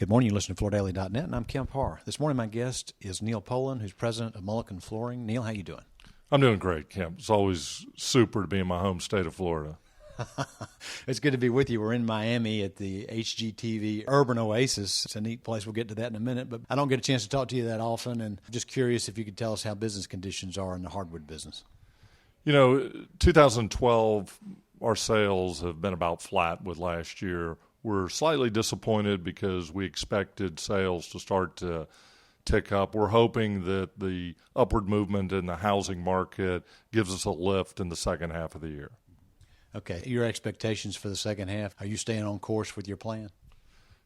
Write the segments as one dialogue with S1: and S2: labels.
S1: Good morning. You listen to FloorDaily.net, and I'm Kemp Harr. This morning, my guest is Neil Poland, who's president of Mullican Flooring. Neil, how you doing?
S2: I'm doing great, Kemp. It's always super to be in my home state of Florida.
S1: It's good to be with you. We're in Miami at the HGTV Urban Oasis. It's a neat place. We'll get to that in a minute, but I don't get a chance to talk to you that often, and just curious if you could tell us how business conditions are in the hardwood business.
S2: 2012, our sales have been about flat with last year. We're slightly disappointed because we expected sales to start to tick up. We're hoping that the upward movement in the housing market gives us a lift in the second half of the year.
S1: Okay. Your expectations for the second half, are you staying on course with your plan?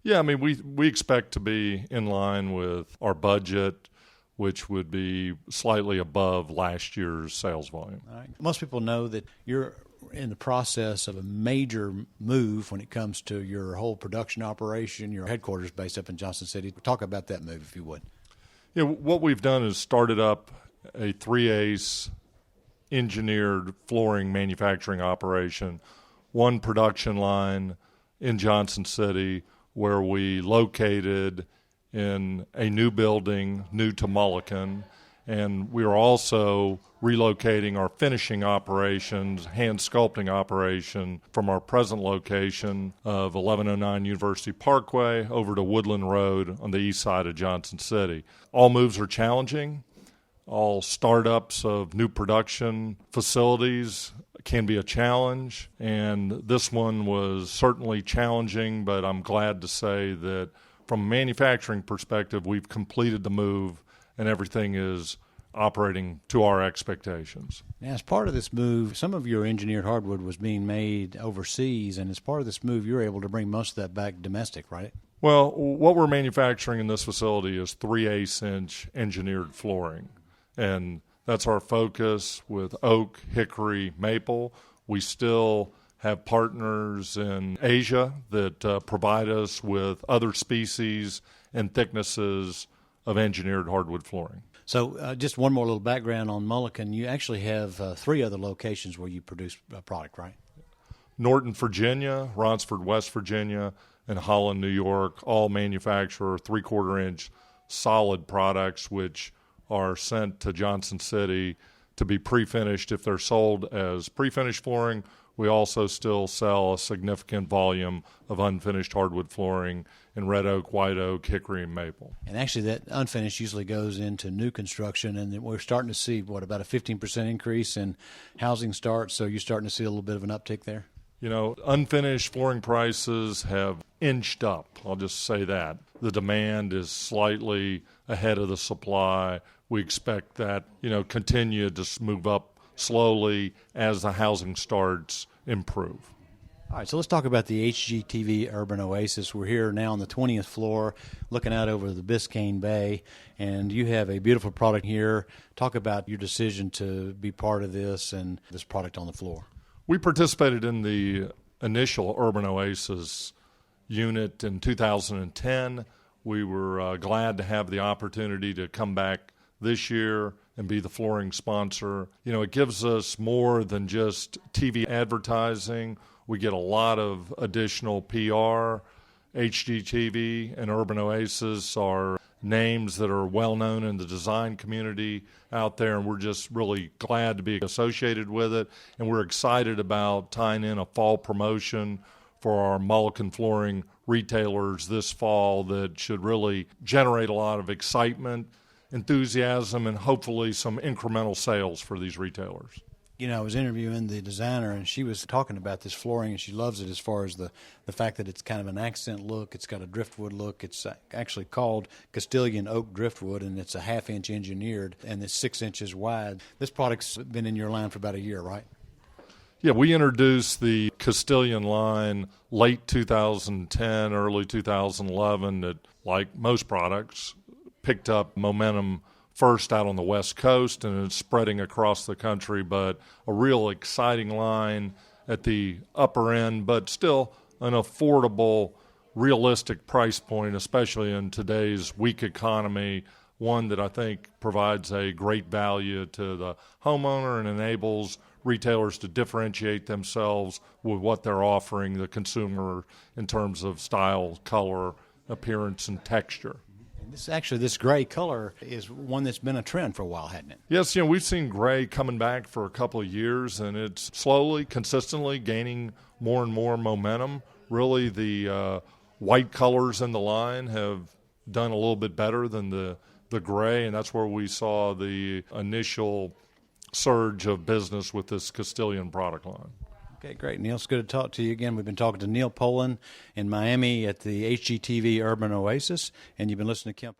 S2: Yeah, I mean, we expect to be in line with our budget, which would be slightly above last year's sales volume.
S1: All right. Most people know that you're in the process of a major move when it comes to your whole production operation, your headquarters based up in Johnson City. Talk about that move, if you would.
S2: Yeah, what we've done is started up a 3-ace engineered flooring manufacturing operation, one production line in Johnson City where we located in a new building, new to Mullican, and we are also relocating our finishing operations, hand sculpting operation from our present location of 1109 University Parkway over to Woodland Road on the east side of Johnson City. All moves are challenging. All startups of new production facilities can be a challenge, and this one was certainly challenging, but I'm glad to say that from a manufacturing perspective, we've completed the move and everything is operating to our expectations.
S1: Now, as part of this move, some of your engineered hardwood was being made overseas, and as part of this move, you're able to bring most of that back domestic, right?
S2: Well, what we're manufacturing in this facility is 3/8-inch engineered flooring, and that's our focus with oak, hickory, maple. We still have partners in Asia that provide us with other species and thicknesses of engineered hardwood flooring.
S1: So just one more little background on Mullican. You actually have 3 other locations where you produce a product, right?
S2: Norton, Virginia, Ronsford, West Virginia, and Holland, New York, all manufacture 3/4-inch solid products which are sent to Johnson City to be pre-finished. If they're sold as pre-finished flooring, we also still sell a significant volume of unfinished hardwood flooring in red oak, white oak, hickory, and maple.
S1: And actually that unfinished usually goes into new construction, and we're starting to see, about a 15% increase in housing starts, so you're starting to see a little bit of an uptick there?
S2: Unfinished flooring prices have inched up. I'll just say that. The demand is slightly ahead of the supply. We expect that, continue to move up slowly as the housing starts improve.
S1: All right, so let's talk about the HGTV Urban Oasis. We're here now on the 20th floor looking out over the Biscayne Bay, and you have a beautiful product here. Talk about your decision to be part of this and this product on the floor.
S2: We participated in the initial Urban Oasis unit in 2010. We were glad to have the opportunity to come back this year and be the flooring sponsor. It gives us more than just TV advertising. We get a lot of additional PR. HGTV and Urban Oasis are names that are well known in the design community out there, and we're just really glad to be associated with it. And we're excited about tying in a fall promotion for our Mullican Flooring retailers this fall that should really generate a lot of excitement, enthusiasm, and hopefully some incremental sales for these retailers.
S1: I was interviewing the designer, and she was talking about this flooring, and she loves it as far as the fact that it's kind of an accent look. It's got a driftwood look. It's actually called Castilian oak driftwood, and it's a 1/2-inch engineered, and it's 6 inches wide. This product's been in your line for about a year, right?
S2: Yeah, we introduced the Castilian line late 2010, early 2011 that, like most products, picked up momentum first out on the West Coast, and it's spreading across the country, but a real exciting line at the upper end, but still an affordable, realistic price point, especially in today's weak economy, one that I think provides a great value to the homeowner and enables retailers to differentiate themselves with what they're offering the consumer in terms of style, color, appearance and texture.
S1: This gray color is one that's been a trend for a while, hasn't it?
S2: Yes, we've seen gray coming back for a couple of years, and it's slowly, consistently gaining more and more momentum. Really, the white colors in the line have done a little bit better than the gray, and that's where we saw the initial surge of business with this Castilian product line.
S1: Okay, great, Neil. It's good to talk to you again. We've been talking to Neil Poland in Miami at the HGTV Urban Oasis, and you've been listening to Kemp